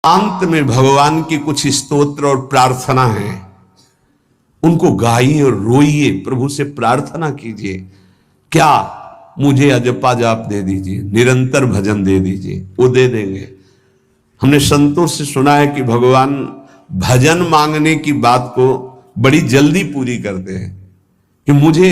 अंत में भगवान की कुछ स्तोत्र और प्रार्थना है, उनको गाइए और रोइए, प्रभु से प्रार्थना कीजिए। क्या? मुझे अजपा जाप दे दीजिए, निरंतर भजन दे दीजिए, वो दे देंगे। हमने संतों से सुना है कि भगवान भजन मांगने की बात को बड़ी जल्दी पूरी करते हैं कि मुझे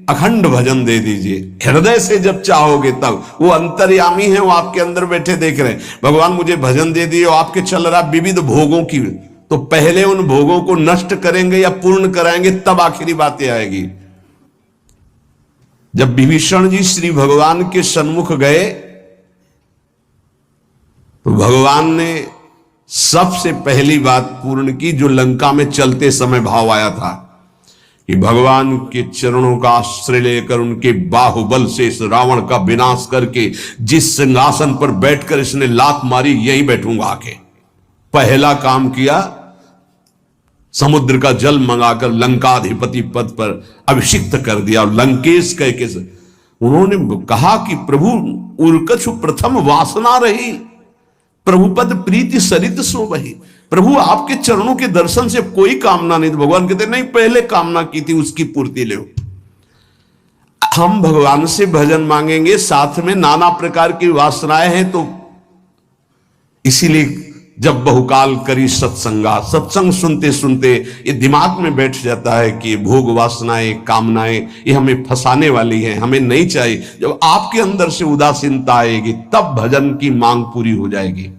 अखंड भजन दे दीजिए। हृदय से जब चाहोगे तब, वो अंतर्यामी है, वो आपके अंदर बैठे देख रहे हैं। भगवान मुझे भजन दे दिए, आपके चल रहा विविध भोगों की, तो पहले उन भोगों को नष्ट करेंगे या पूर्ण कराएंगे, तब आखिरी बातें आएगी। जब विभीषण जी श्री भगवान के सन्मुख गए तो भगवान ने सबसे पहली बात पूर्ण की, जो लंका में चलते समय भाव आया था कि भगवान के चरणों का आश्रय लेकर उनके बाहुबल से इस रावण का विनाश करके जिस सिंहासन पर बैठकर इसने लात मारी, यहीं बैठूंगा आके। पहला काम किया, समुद्र का जल मंगाकर लंकाधिपति पद पर अभिषिक्त कर दिया। और लंकेश कह के उन्होंने कहा कि प्रभु उर्कछु प्रथम वासना रही, प्रभुपद प्रीति सरित सो बही। प्रभु आपके चरणों के दर्शन से कोई कामना नहीं। तो भगवान कहते नहीं, पहले कामना की थी उसकी पूर्ति ले। हम भगवान से भजन मांगेंगे, साथ में नाना प्रकार की वासनाएं हैं, तो इसीलिए जब बहुकाल करी सत्संगा, सत्संग सुनते सुनते ये दिमाग में बैठ जाता है कि भोग वासनाएं, कामनाएं ये हमें फंसाने वाली हैं, हमें नहीं चाहिए। जब आपके अंदर से उदासीनता आएगी तब भजन की मांग पूरी हो जाएगी।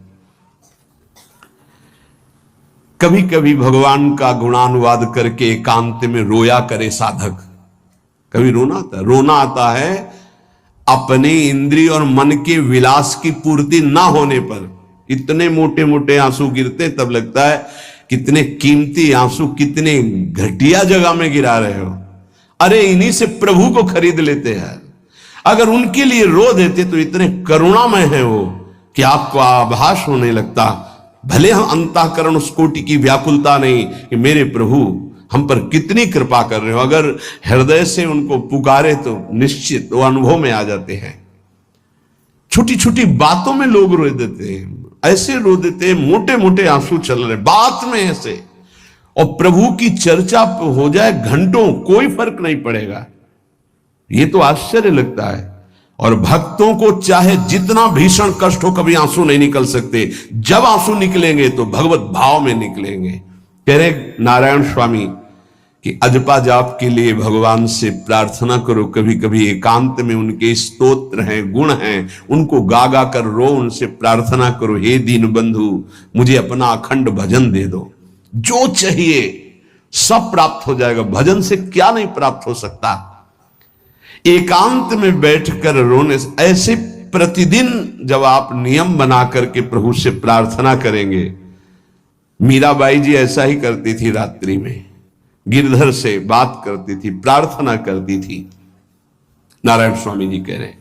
कभी कभी भगवान का गुणानुवाद करके एकांत में रोया करे साधक। कभी रोना आता है अपने इंद्रिय और मन के विलास की पूर्ति ना होने पर। इतने मोटे मोटे आंसू गिरते, तब लगता है कितने कीमती आंसू कितने घटिया जगह में गिरा रहे हो। अरे इन्हीं से प्रभु को खरीद लेते हैं। अगर उनके लिए रो देते तो इतने करुणामय है वो कि आपको आभास होने लगता, भले हम अंतःकरण उस कोटि की व्याकुलता नहीं कि मेरे प्रभु हम पर कितनी कृपा कर रहे हो। अगर हृदय से उनको पुकारे तो निश्चित वो अनुभव में आ जाते हैं। छोटी छोटी बातों में लोग रो देते हैं, ऐसे रो देते हैं, मोटे मोटे आंसू चल रहे बात में ऐसे, और प्रभु की चर्चा हो जाए घंटों, कोई फर्क नहीं पड़ेगा। ये तो आश्चर्य लगता है। और भक्तों को चाहे जितना भीषण कष्ट हो, कभी आंसू नहीं निकल सकते। जब आंसू निकलेंगे तो भगवत भाव में निकलेंगे। कह रहे नारायण स्वामी कि अजपा जाप के लिए भगवान से प्रार्थना करो। कभी कभी एकांत में उनके स्तोत्र हैं, गुण हैं, उनको गा गा कर रो, उनसे प्रार्थना करो, हे दीन बंधु मुझे अपना अखंड भजन दे दो। जो चाहिए सब प्राप्त हो जाएगा। भजन से क्या नहीं प्राप्त हो सकता। एकांत में बैठकर रोने से, ऐसे प्रतिदिन जब आप नियम बना करके प्रभु से प्रार्थना करेंगे। मीराबाई जी ऐसा ही करती थी, रात्रि में गिरधर से बात करती थी, प्रार्थना करती थी। नारायण स्वामी जी कह रहे हैं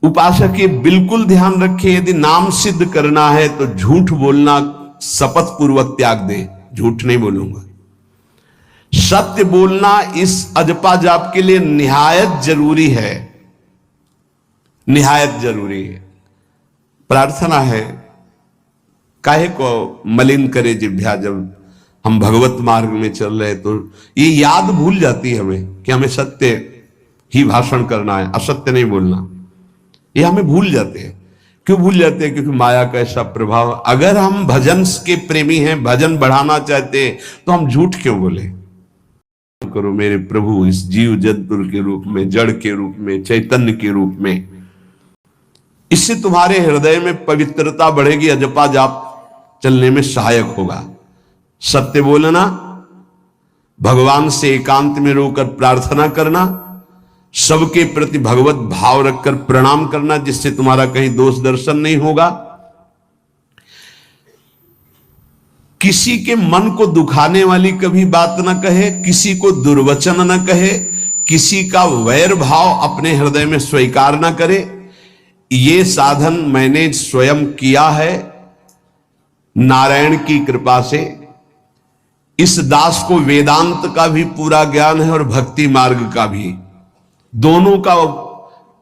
उपासक ये बिल्कुल ध्यान रखे, यदि नाम सिद्ध करना है तो झूठ बोलना शपथ पूर्वक त्याग दे। झूठ नहीं बोलूंगा। सत्य बोलना इस अजपा जाप के लिए निहायत जरूरी है, निहायत जरूरी है। प्रार्थना है, काहे को मलिन करे जिह्वा। जब हम भगवत मार्ग में चल रहे तो ये याद भूल जाती है हमें कि हमें सत्य ही भाषण करना है, असत्य नहीं बोलना। ये हमें भूल जाते हैं। क्यों भूल जाते हैं? क्योंकि माया का ऐसा प्रभाव। अगर हम भजन के प्रेमी हैं, भजन बढ़ाना चाहते हैं, तो हम झूठ क्यों बोले? करो मेरे प्रभु इस जीव जंतु के रूप में, जड़ के रूप में, चैतन्य के रूप में। इससे तुम्हारे हृदय में पवित्रता बढ़ेगी, अजपा जाप चलने में सहायक होगा। सत्य बोलना, भगवान से एकांत में रोकर प्रार्थना करना, सबके प्रति भगवत भाव रखकर प्रणाम करना, जिससे तुम्हारा कहीं दोष दर्शन नहीं होगा। किसी के मन को दुखाने वाली कभी बात न कहे, किसी को दुर्वचन न कहे, किसी का वैर भाव अपने हृदय में स्वीकार न करे। ये साधन मैंने स्वयं किया है नारायण की कृपा से। इस दास को वेदांत का भी पूरा ज्ञान है और भक्ति मार्ग का भी। दोनों का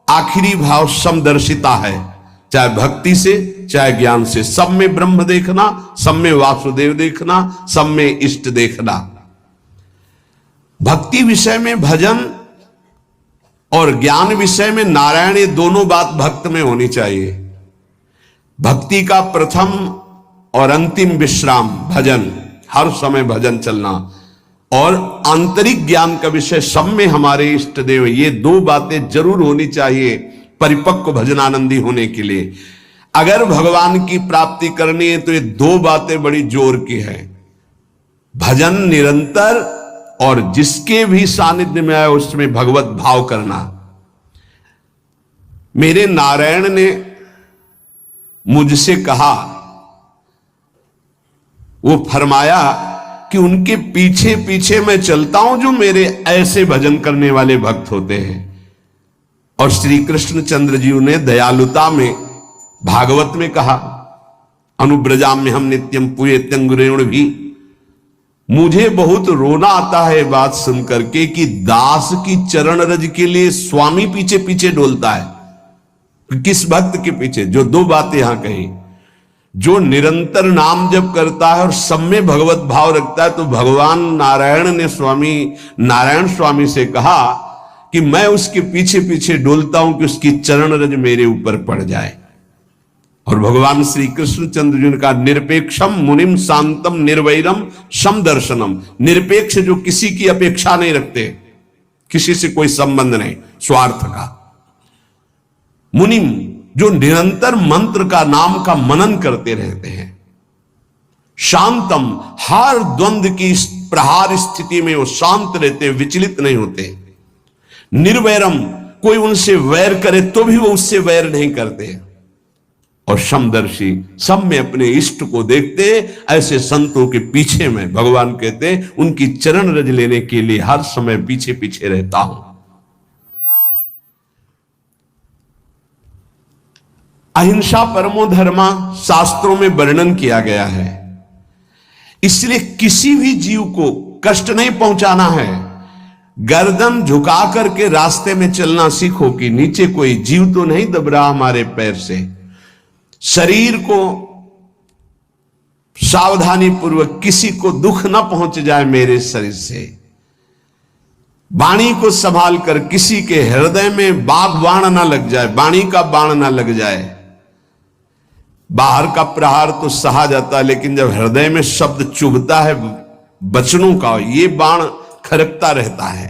आखिरी भाव समदर्शिता है, चाहे भक्ति से चाहे ज्ञान से, सब में ब्रह्म देखना, सब में वासुदेव देखना, सब में इष्ट देखना। भक्ति विषय में भजन और ज्ञान विषय में नारायण, ये दोनों बात भक्त में होनी चाहिए। भक्ति का प्रथम और अंतिम विश्राम भजन, हर समय भजन चलना, और आंतरिक ज्ञान का विषय सब में हमारे इष्ट देव। ये दो बातें जरूर होनी चाहिए परिपक्व भजनानंदी होने के लिए। अगर भगवान की प्राप्ति करनी है तो ये दो बातें बड़ी जोर की है, भजन निरंतर और जिसके भी सानिध्य में आए उसमें भगवत भाव करना। मेरे नारायण ने मुझसे कहा, वो फरमाया कि उनके पीछे पीछे मैं चलता हूं जो मेरे ऐसे भजन करने वाले भक्त होते हैं। और श्री कृष्ण चंद्र जी ने दयालुता में भागवत में कहा, अनुब्रजाम में हम नित्यम पूयत्यंगुरेण भी। मुझे बहुत रोना आता है बात सुनकर के कि दास की चरण रज के लिए स्वामी पीछे पीछे डोलता है। किस भक्त के पीछे? जो दो बातें यहां कही, जो निरंतर नाम जप करता है और सब में भगवत भाव रखता है, तो भगवान नारायण ने स्वामी नारायण स्वामी से कहा कि मैं उसके पीछे पीछे डोलता हूं कि उसकी चरण रज मेरे ऊपर पड़ जाए। और भगवान श्री कृष्ण चंद्र जी ने कहा, निरपेक्षम मुनिम शांतम निर्वैरम सम दर्शनम। निरपेक्ष जो किसी की अपेक्षा नहीं रखते, किसी से कोई संबंध नहीं, स्वार्थ का। मुनिम जो निरंतर मंत्र का नाम का मनन करते रहते हैं। शांतम हर द्वंद्व की प्रहार स्थिति में वो शांत रहते, विचलित नहीं होते। निर्वैरम कोई उनसे वैर करे तो भी वो उससे वैर नहीं करते। और समदर्शी सब में अपने इष्ट को देखते। ऐसे संतों के पीछे में भगवान कहते उनकी चरण रज लेने के लिए हर समय पीछे पीछे रहता हूं। अहिंसा परमो धर्मा शास्त्रों में वर्णन किया गया है, इसलिए किसी भी जीव को कष्ट नहीं पहुंचाना है। गर्दन झुका करके रास्ते में चलना सीखो कि नीचे कोई जीव तो नहीं दब रहा हमारे पैर से। शरीर को सावधानी पूर्वक, किसी को दुख ना पहुंच जाए मेरे शरीर से। वाणी को संभाल कर, किसी के हृदय में बाघ बाण ना लग जाए, वाणी का बाण ना लग जाए। बाहर का प्रहार तो सहा जाता है, लेकिन जब हृदय में शब्द चुभता है वचनों का, ये बाण खरकता रहता है।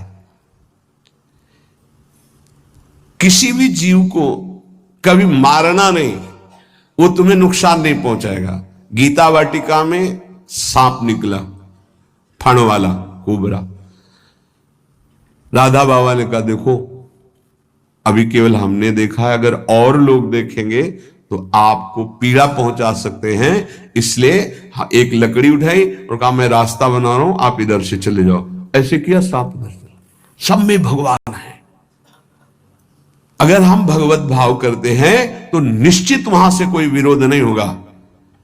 किसी भी जीव को कभी मारना नहीं, वो तुम्हें नुकसान नहीं पहुंचाएगा। गीता वाटिका में सांप निकला, फण वाला कोबरा। राधा बाबा ने कहा, देखो अभी केवल हमने देखा है, अगर और लोग देखेंगे तो आपको पीड़ा पहुंचा सकते हैं, इसलिए एक लकड़ी उठाई और कहा मैं रास्ता बना रहा हूं, आप इधर से चले जाओ। ऐसे किया, सांप इधर से। सब में भगवान है। अगर हम भगवत भाव करते हैं तो निश्चित वहां से कोई विरोध नहीं होगा।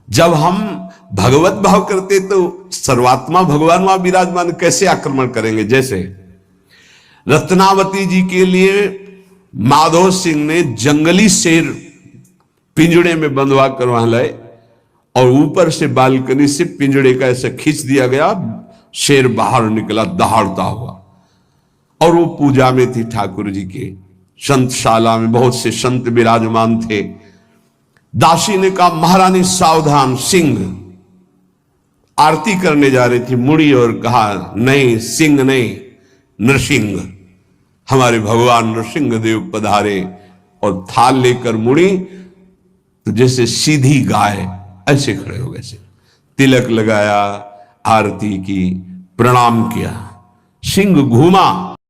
जब हम भगवत भाव करते तो सर्वात्मा भगवान वहां विराजमान, कैसे आक्रमण करेंगे? जैसे रत्नावती जी के लिए माधव सिंह ने जंगली शेर पिंजड़े में बंधवा कर वहां लाए, और ऊपर से बालकनी से पिंजड़े का ऐसे खींच दिया गया, शेर बाहर निकला दहाड़ता हुआ। और वो पूजा में थी ठाकुर जी के। संतशाला में बहुत से संत विराजमान थे। दासी ने कहा, महारानी सावधान, सिंह। आरती करने जा रही थी, मुड़ी और कहा, नहीं सिंह नहीं, नृसिंह। हमारे भगवान नृसिंह देव पधारे। और थाल लेकर मुड़ी तो जैसे सीधी गाय ऐसे खड़े हो गए। तिलक लगाया, आरती की, प्रणाम किया। सिंह घूमा,